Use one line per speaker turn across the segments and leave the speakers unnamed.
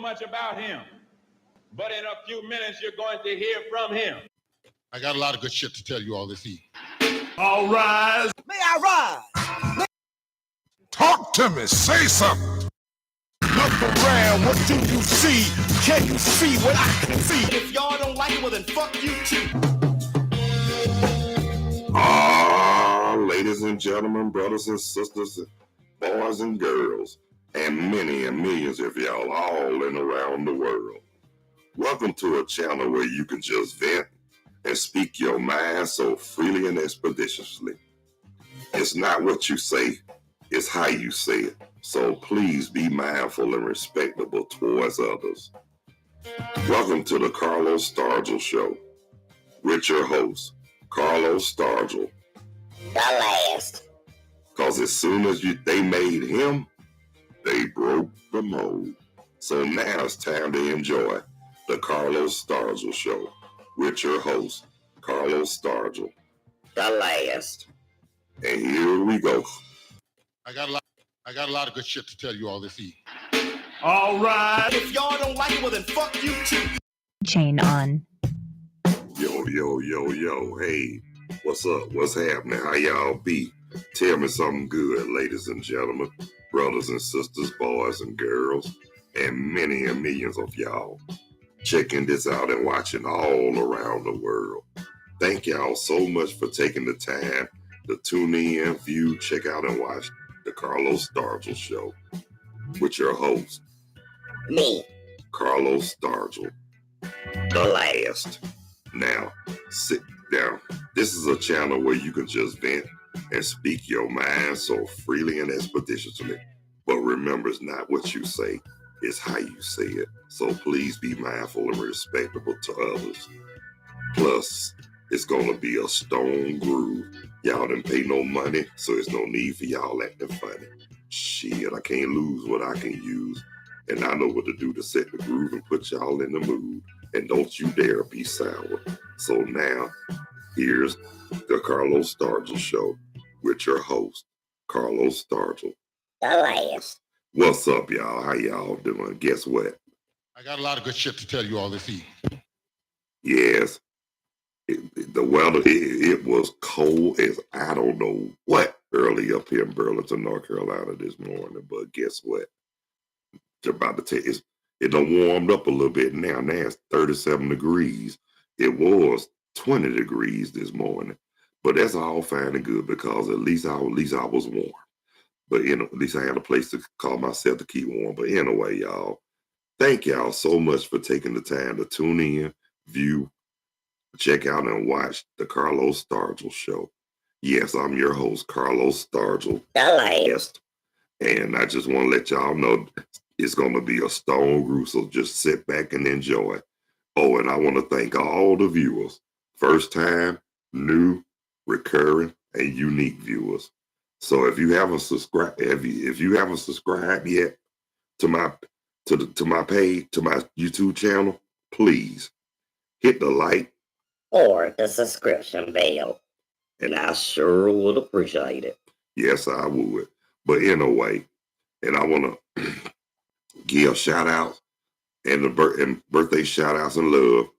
much about him, but in a few minutes you're going to hear from him.
I got a lot of good shit to tell you all this evening.
All rise.
May I rise?
Talk to me. Say something. Look around. What do you see? Can you see what I can see?
If y'all don't like it, well then fuck you too.
Ladies and gentlemen, brothers and sisters, boys and girls, and many and millions of y'all all in around the world. Welcome to a channel where you can just vent and speak your mind so freely and expeditiously. It's not what you say, it's how you say it. So please be mindful and respectable towards others. Welcome to the Carlos Stargell Show with your host, Carlos Stargell.
The last.
Because as soon as they made him, they broke the mold. So now it's time to enjoy the Carlos Stargell Show with your host, Carlos Stargell.
The last.
And here we go.
I got a lot of good shit to tell you all this evening.
All right.
If y'all don't like it, well then fuck you too.
Chain on.
Yo. Hey, what's up? What's happening? How y'all be? Tell me something good, ladies and gentlemen, brothers and sisters, boys and girls, and many and millions of y'all checking this out and watching all around the world. Thank y'all so much for taking the time to tune in, view, check out, and watch the Carlos Stargell Show with your host,
Me,
Carlos Stargell.
the last.
Now, sit down. This is a channel where you can just vent and speak your mind so freely and expeditiously. But remember, it's not what you say, it's how you say it. So please be mindful and respectable to others. Plus, it's going to be a stone groove. Y'all didn't pay no money, so there's no need for y'all acting funny. Shit, I can't lose what I can use. And I know what to do to set the groove and put y'all in the mood. And don't you dare be sour. So now, here's the Carlos Stargell Show with your host, Carlos Stargell.
The last.
What's up, y'all? How y'all doing? Guess what?
I got a lot of good shit to tell you all this evening.
Yes, the weather, it was cold as I don't know what early up here in Burlington, North Carolina this morning. But guess what? It's about to tell you, it done warmed up a little bit now. Now it's 37 degrees. It was 20 degrees this morning. But that's all fine and good because at least I was warm. But at least I had a place to call myself to keep warm. But anyway, y'all, thank y'all so much for taking the time to tune in, view, check out, and watch the Carlos Stargell Show. Yes, I'm your host, Carlos Stargell.
The last.
And I just want to let y'all know it's going to be a stone groove, so just sit back and enjoy. Oh, and I want to thank all the viewers, first time, new, recurring, and unique viewers. So if you haven't subscribed, if you haven't subscribed yet to my page, to my YouTube channel, please hit the like
Or the subscription bell. And I sure would appreciate it.
Yes, I would. But anyway, and I want to give shout outs and birthday shout outs and love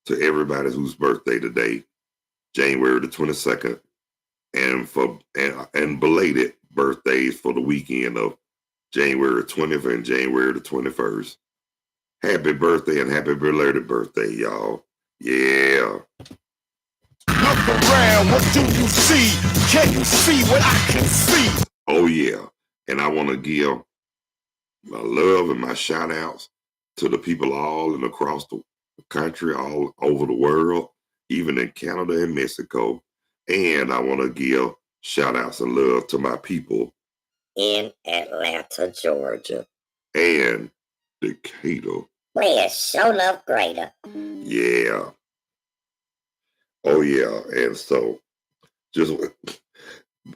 to everybody whose birthday today, January the 22nd, and belated birthdays for the weekend of January 20th and January the 21st. Happy birthday and happy belated birthday, y'all. Yeah.
Look around. What do you see? Can you see what I can see?
Oh, yeah. And I want to give my love and my shout outs to the people all and across the country, all over the world, even in Canada and Mexico. And I want to give shout outs and love to my people
In Atlanta, Georgia.
and Decatur.
Where it's show enough greater.
Yeah. Oh, yeah. And so,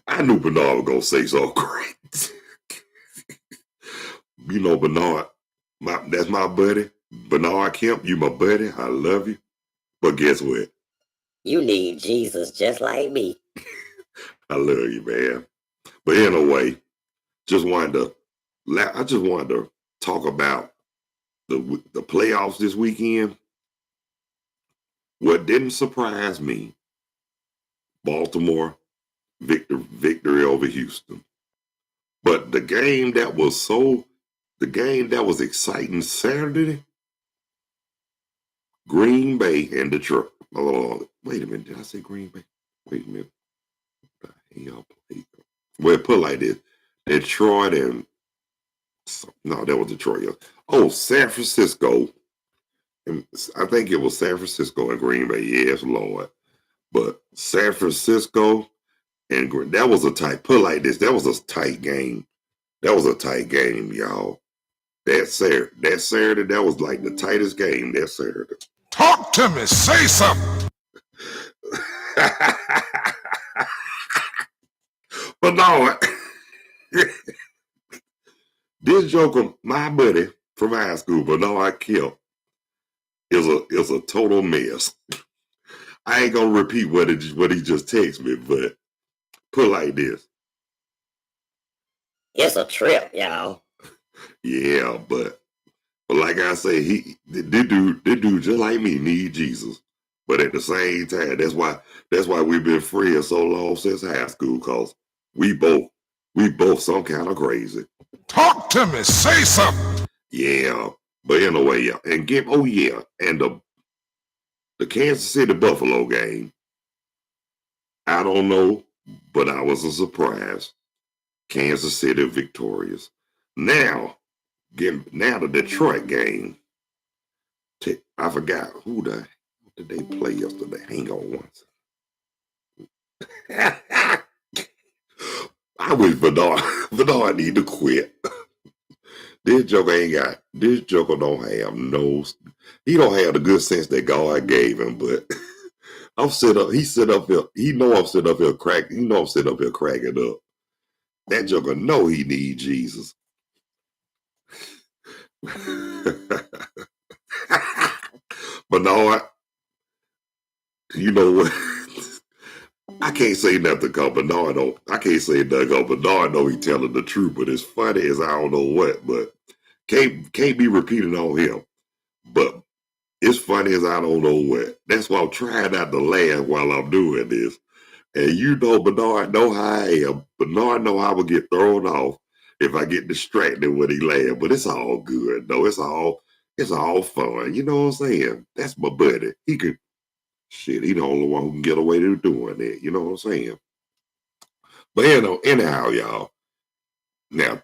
I knew Bernard was going to say so great. You know, Bernard, that's my buddy. Bernard Kemp, you my buddy. I love you. But guess what?
You need Jesus just like me.
I love you, man. But anyway, I just wanted to talk about the playoffs this weekend, what didn't surprise me, Baltimore victory over Houston. But the game that was exciting Saturday, Green Bay and Detroit. Oh, wait a minute, did I say Green Bay? Wait a minute. What the hell played? Well, put it like this. Detroit and no, that was Detroit. Yeah. Oh, San Francisco. And I think it was San Francisco and Green Bay. Yes, Lord. But San Francisco and that was a tight. Put it like this. That was a tight game. That was a tight game, y'all. That Saturday, that was like the tightest game that Saturday.
Talk to me. Say something.
But no, this joker, my buddy from high school, but no, I killed, is a total mess. I ain't gonna repeat what he just texted me, but put it like this.
It's a trip, y'all.
Yeah, but like I say, this dude just like me need Jesus. But at the same time, that's why we've been friends so long since high school, cause we both some kind of crazy.
Talk to me. Say something.
Yeah, but anyway, yeah, and and the Kansas City Buffalo game. I don't know, but I was a surprise. Kansas City victorious. Now the Detroit game. I forgot who did they play yesterday. Hang on once. I wish Bernard need to quit. This joker don't have he don't have the good sense that God gave him, but he sit up here, he know I'm sitting up here cracking up. That joker know he need Jesus. But no, you know what? I can't say nothing because Bernard don't. I can't say nothing because Bernard know he telling the truth, but it's funny as I don't know what. But can't be repeated on him. But it's funny as I don't know what. That's why I'm trying not to laugh while I'm doing this. And you know Bernard know how I am. Bernard know I will get thrown off if I get distracted when he laugh. But it's all good though. It's all fun. You know what I'm saying? That's my buddy. He the only one who can get away with doing that. You know what I'm saying? But anyhow, y'all. Now,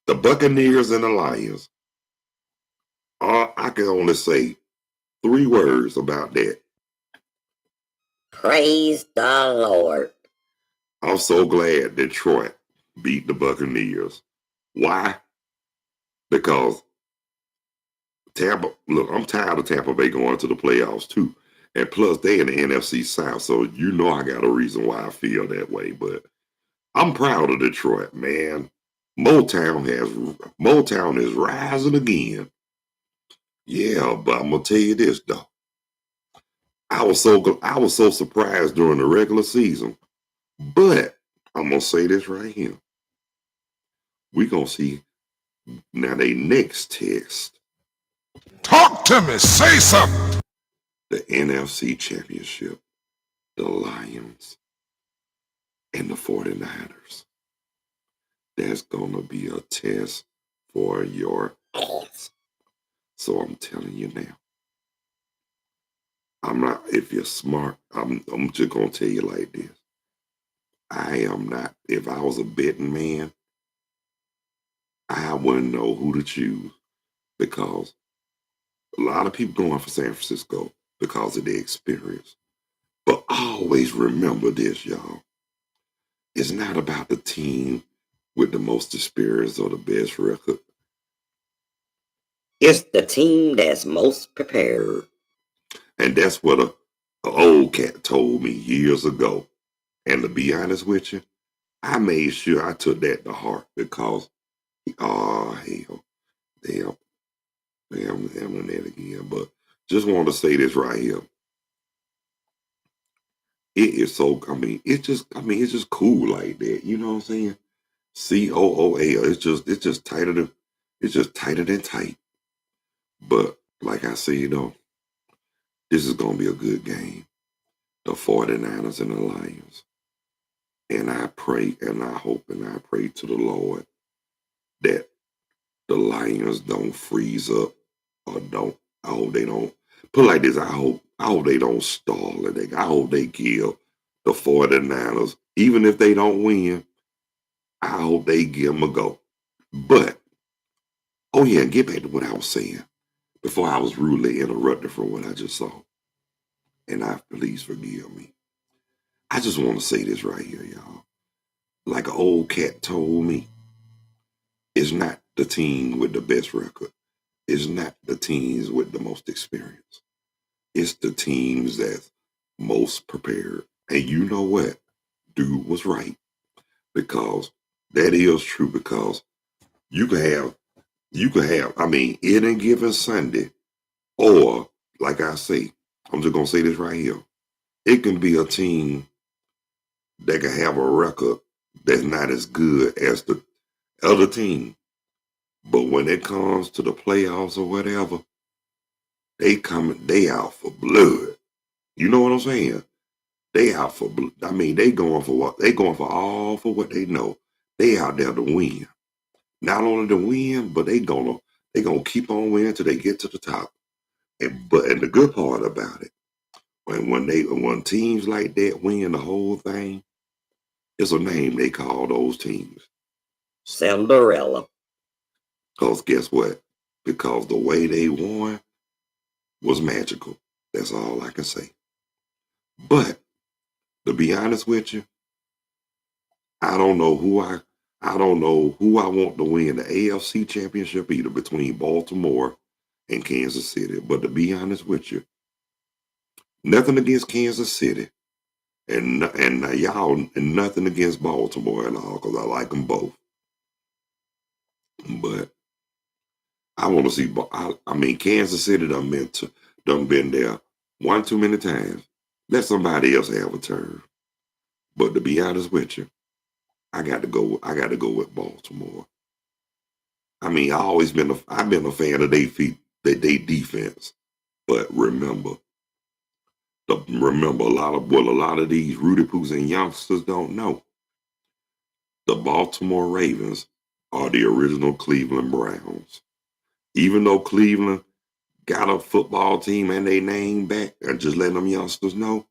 the Buccaneers and the Lions. I can only say 3 words about that.
Praise the Lord.
I'm so glad Detroit beat the Buccaneers. Why? Because I'm tired of Tampa Bay going to the playoffs too. And plus, they in the NFC South, so you know I got a reason why I feel that way. But I'm proud of Detroit, man. Motown is rising again. Yeah, but I'm gonna tell you this though. I was so surprised during the regular season, but I'm gonna say this right here. We gonna see now they next test.
Talk to me. Say something.
The NFC Championship, the Lions, and the 49ers. That's gonna be a test for your ass. So I'm telling you now. I'm not, if you're smart, I'm just gonna tell you like this. I am not, if I was a betting man, I wouldn't know who to choose because a lot of people going for San Francisco because of their experience. But always remember this, y'all. It's not about the team with the most experience or the best record.
It's the team that's most prepared.
And that's what a old cat told me years ago. And to be honest with you, I made sure I took that to heart because, oh, hell, damn, I'm that again. But just want to say this right here. It is so, it's just cool like that. You know what I'm saying? COOL. It's just tighter than tight. But like I said, though, this is going to be a good game. The 49ers and the Lions. And I pray and I hope and I pray to the Lord that the Lions don't freeze up or don't. I hope they don't. Put it like this, I hope they don't stall it. I hope they kill the 49ers. Even if they don't win, I hope they give them a go. But, oh yeah, get back to what I was saying before I was rudely interrupted from what I just saw. And please forgive me. I just want to say this right here, y'all. Like an old cat told me, it's not the team with the best record. It's not the teams with the most experience. It's the teams that's most prepared. And you know what? Dude was right. Because that is true. Because you can have, I mean, any given Sunday, or like I say, I'm just gonna say this right here. It can be a team that can have a record that's not as good as the other team. But when it comes to the playoffs or whatever, they out for blood. You know what I'm saying? They out for blood. I mean, they going for what? They going for all for what they know. They out there to win. Not only to win, but they gonna keep on winning till they get to the top. And the good part about it, when teams like that win the whole thing, it's a name they call those teams.
Cinderella.
Because guess what? Because the way they won was magical. That's all I can say. But to be honest with you, I don't know who I want to win the AFC championship either between Baltimore and Kansas City. But to be honest with you, nothing against Kansas City, and y'all, and nothing against Baltimore at all, because I like them both. But I want to see. I mean, Kansas City done been there one too many times. Let somebody else have a turn. But to be honest with you, I got to go with Baltimore. I mean, I've been a fan of their defense. But remember, a lot of these Rudy Poos and youngsters don't know. The Baltimore Ravens are the original Cleveland Browns. Even though Cleveland got a football team and they name back, and just letting them youngsters know,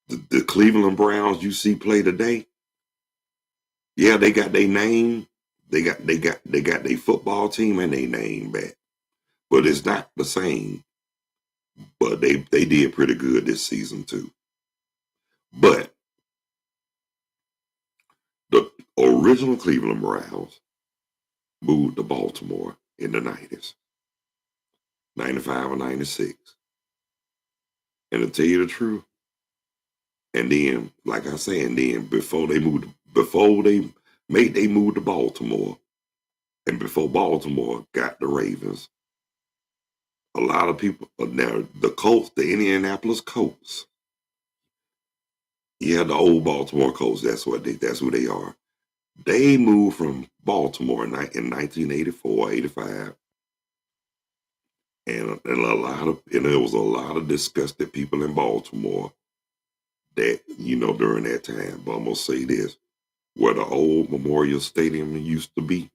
the Cleveland Browns you see play today, yeah, they got their name, they got their football team and they name back, but it's not the same. But they did pretty good this season too. But the original Cleveland Browns moved to Baltimore in the 90s, 95 or 96. And to tell you the truth, and then, like I said, and then before they moved to Baltimore, and before Baltimore got the Ravens, a lot of people now the Colts, the Indianapolis Colts, yeah, the old Baltimore Colts. That's who they are. They moved from Baltimore in 1984, 85, and there was a lot of disgusted people in Baltimore that during that time. But I'm gonna say this: where the old Memorial Stadium used to be,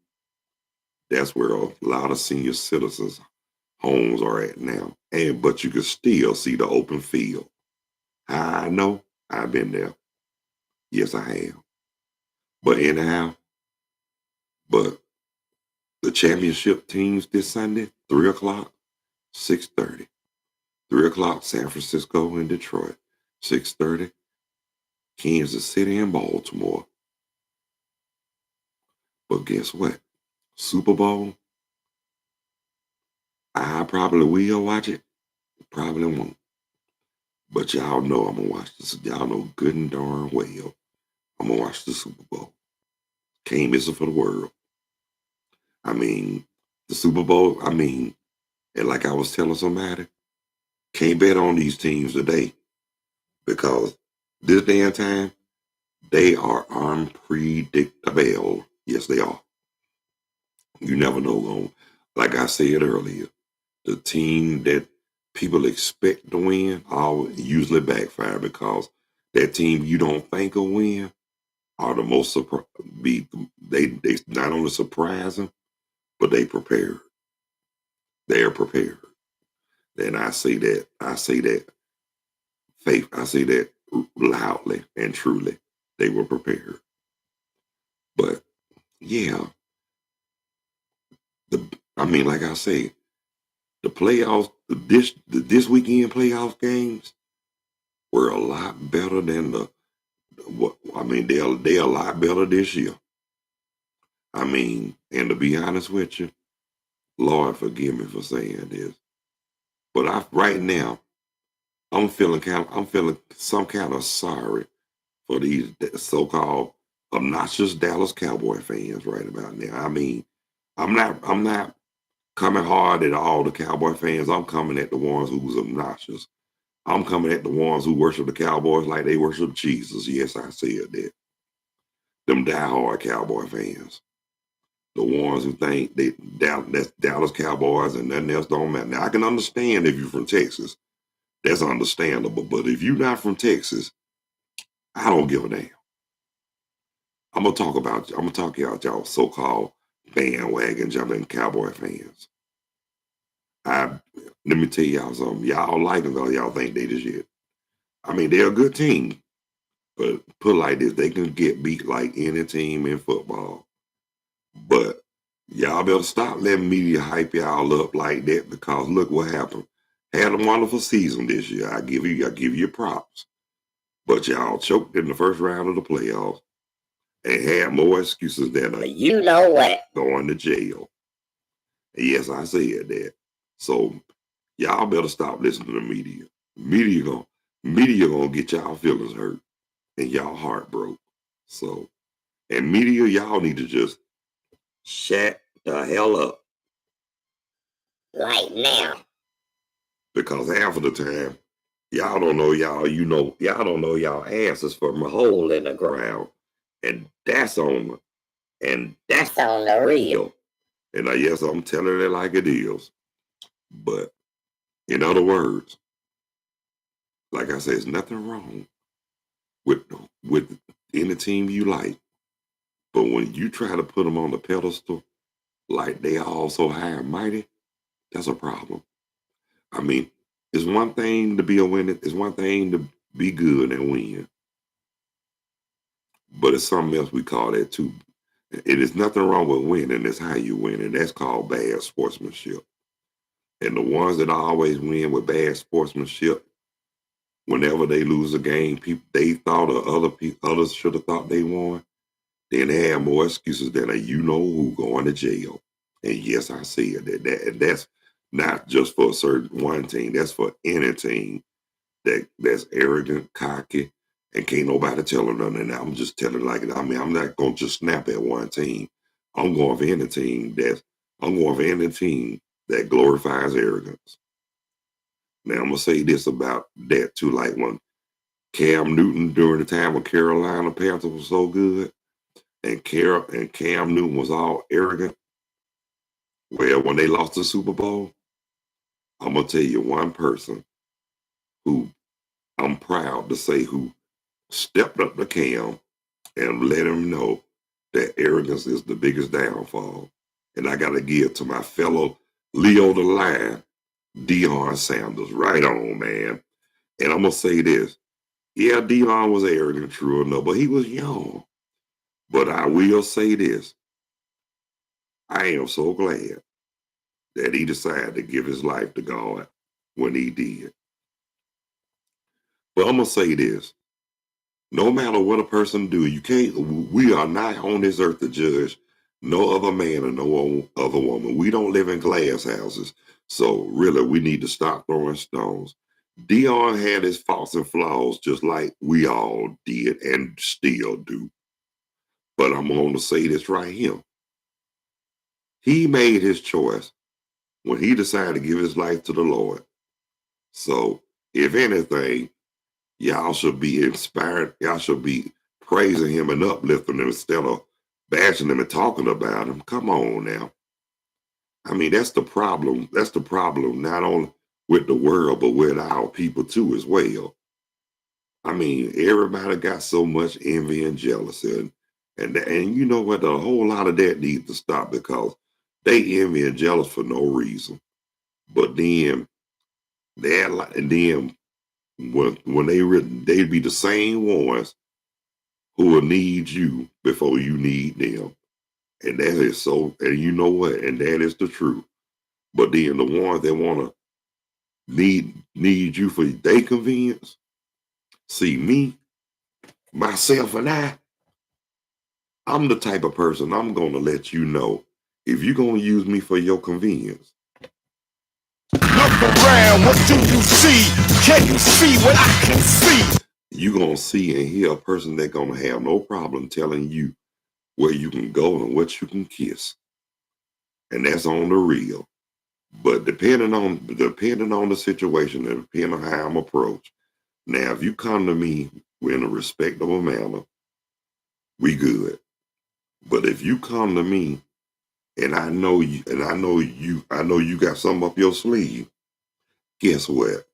that's where a lot of senior citizens' homes are at now. But you can still see the open field. I know I've been there. Yes, I have. But anyhow, but the championship teams this Sunday, 3:00, 6:30. 3:00, San Francisco and Detroit. 6:30, Kansas City and Baltimore. But guess what? Super Bowl, I probably will watch it. Probably won't. But y'all know I'm gonna watch this. Y'all know good and darn well I'm gonna watch the Super Bowl. Can't miss it for the world. I mean, the Super Bowl, and like I was telling somebody, can't bet on these teams today because this day and time, they are unpredictable. Yes, they are. You never know. Like I said earlier, the team that people expect to win usually backfire, because that team you don't think will win are the most they not only surprising, but they prepared. They're prepared. And I say that faith, I say that loudly and truly. They were prepared. But yeah, like I say, the playoffs, this weekend playoff games were a lot better than they're a lot better this year. And to be honest with you, Lord forgive me for saying this, but right now I'm feeling some kind of sorry for these so-called obnoxious Dallas Cowboy fans right about now. I'm not coming hard at all the Cowboy fans. I'm coming at the ones who's obnoxious. I'm coming at the ones who worship the Cowboys like they worship Jesus. Yes, I said that. Them diehard Cowboy fans. The ones who think that's Dallas Cowboys and nothing else don't matter. Now, I can understand if you're from Texas. That's understandable. But if you're not from Texas, I don't give a damn. I'm gonna talk about y'all so-called bandwagon jumping Cowboy fans. Let me tell y'all something. Y'all like them though. Y'all think they the shit. They're a good team, but put it like this: they can get beat like any team in football. But y'all better stop letting media hype y'all up like that, because look what happened. Had a wonderful season this year. I give you props. But y'all choked in the first round of the playoffs and had more excuses than
you know what?
Going to jail. Yes, I said that. So y'all better stop listening to the media. Media gonna get y'all feelings hurt and y'all heart broke. So, and media, y'all need to just shut the hell up.
Right now.
Because half of the time, y'all don't know y'all don't know y'all asses from a hole in the ground. And that's on
the real.
And yes, I'm telling it like it is. But in other words, like I said, there's nothing wrong with any team you like. But when you try to put them on the pedestal like they are all so high and mighty, that's a problem. It's one thing to be a winner. It's one thing to be good and win. But it's something else we call that too. It is nothing wrong with winning. It's how you win, and that's called bad sportsmanship. And the ones that always win with bad sportsmanship, whenever they lose a game, they thought others should have thought they won. Then they have more excuses than who going to jail. And yes, I see it. That's not just for a certain one team. That's for any team that's arrogant, cocky, and can't nobody tell them nothing. And I'm just telling like it. I'm not gonna just snap at one team. I'm going for any team that glorifies arrogance. Now I'm gonna say this about that too. Like when Cam Newton during the time when Carolina Panthers was so good, and Cam Newton was all arrogant. Well, when they lost the Super Bowl, I'm gonna tell you one person who I'm proud to say who stepped up to Cam and let him know that arrogance is the biggest downfall. And I gotta give to my fellow Leo the Lion, Deion Sanders. Right on, man. And I'm gonna say this. Yeah, Deion was arrogant, true enough, but he was young. But I will say this. I am so glad that he decided to give his life to God when he did. But I'm going to say this. No matter what a person do, we are not on this earth to judge no other man or no other woman. We don't live in glass houses. So really, we need to stop throwing stones. Deion had his faults and flaws just like we all did and still do. But I'm going to say this right here. He made his choice when he decided to give his life to the Lord. So, if anything, y'all should be inspired. Y'all should be praising him and uplifting him instead of bashing him and talking about him. Come on now. I mean, that's the problem. That's the problem, not only with the world, but with our people too as well. I mean, everybody got so much envy and jealousy, and you know what? A whole lot of that needs to stop because they envy and jealous for no reason. But then and then when they'd be the same ones who will need you before you need them, and that is so. And you know what? And that is the truth. But then the ones that want to need you for their convenience, see me, myself, and I'm the type of person I'm going to let you know if you're going to use me for your convenience.
Look around, what do you see? Can you see what I can see?
You're going to see and hear a person that's going to have no problem telling you where you can go and what you can kiss. And that's on the real. But depending on the situation and depending on how I'm approached. Now, if you come to me in a respectable manner, we good. But if you come to me and I know you got something up your sleeve, guess what?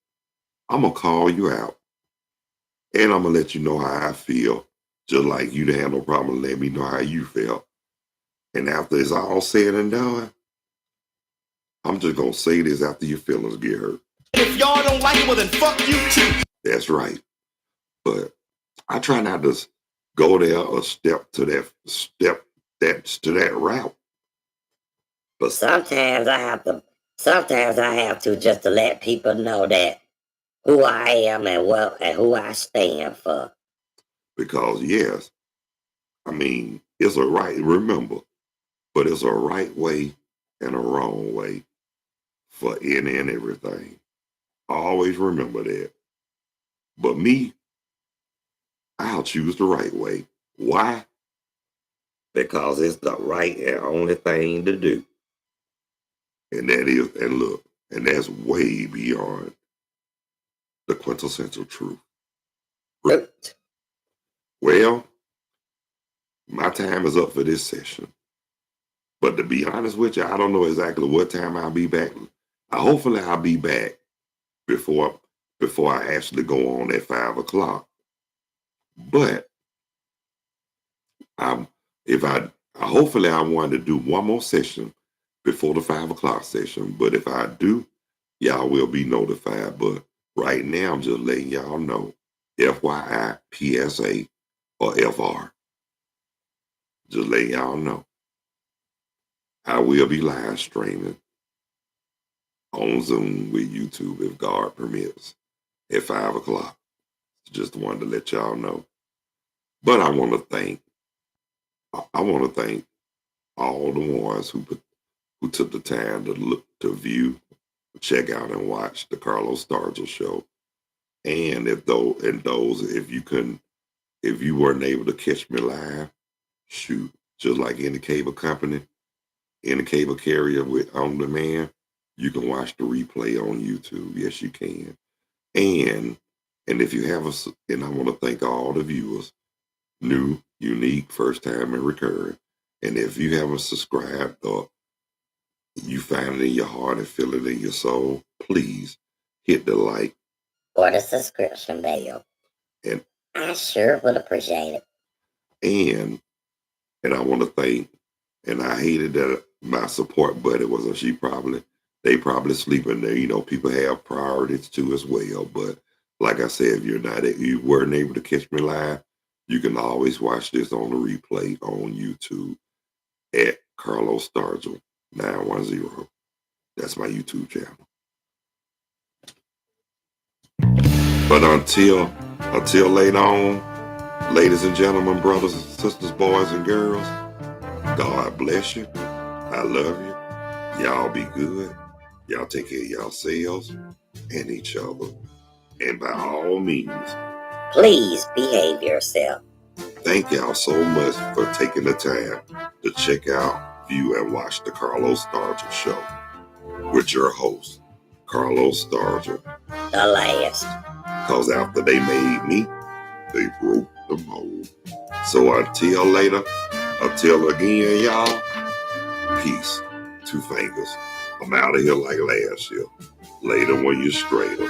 I'm gonna call you out. And I'm gonna let you know how I feel. Just like you didn't have no problem letting me know how you feel. And after it's all said and done, I'm just gonna say this after your feelings get hurt.
If y'all don't like it, well then fuck you too.
That's right. But I try not to go there or step to that route.
But sometimes I have to just to let people know that who I am and who I stand for.
Because yes, I mean, it's a right, remember, but it's a right way and a wrong way for any and everything. Always remember that. But me, I'll choose the right way. Why? Because it's the right and only thing to do. And that is, and look, and that's way beyond the quintessential truth.
Root.
Well, my time is up for this session. But to be honest with you, I don't know exactly what time I'll be back. Hopefully I'll be back before I actually go on at 5 o'clock. But hopefully I wanted to do one more session before the 5 o'clock session. But if I do, y'all will be notified. But right now I'm just letting y'all know. FYI, PSA, or FR. Just letting y'all know. I will be live streaming on Zoom with YouTube if God permits at 5 o'clock. Just wanted to let y'all know. But I want to thank all the ones who took the time to view, check out, and watch the Carlos Stargell show. And if you weren't able to catch me live, shoot, just like any cable company, any cable carrier with on demand, you can watch the replay on YouTube. Yes, you can. And if you have and I want to thank all the viewers, new, unique, first time, and recurring. And if you haven't subscribed or you find it in your heart and feel it in your soul, please hit the like
Or the subscription bell.
And
I sure would appreciate it.
And I want to thank, and I hated that my support buddy they probably sleeping there. You know, people have priorities too as well. But like I said, if you weren't able to catch me live, you can always watch this on the replay on YouTube at Carlos Stargell 910. That's my YouTube channel. But until later on, ladies and gentlemen, brothers and sisters, boys and girls, God bless you. I love you. Y'all be good. Y'all take care of yourselves and each other. And by all means,
Please behave yourself.
thank y'all so much for taking the time to check out, view, and watch the Carlos Stargell Show with your host, Carlos Stargell.
The last.
Because after they made me, they broke the mold. So until later, until again, y'all, peace to 2 fingers. I'm out of here like last year. Later when you're straighter.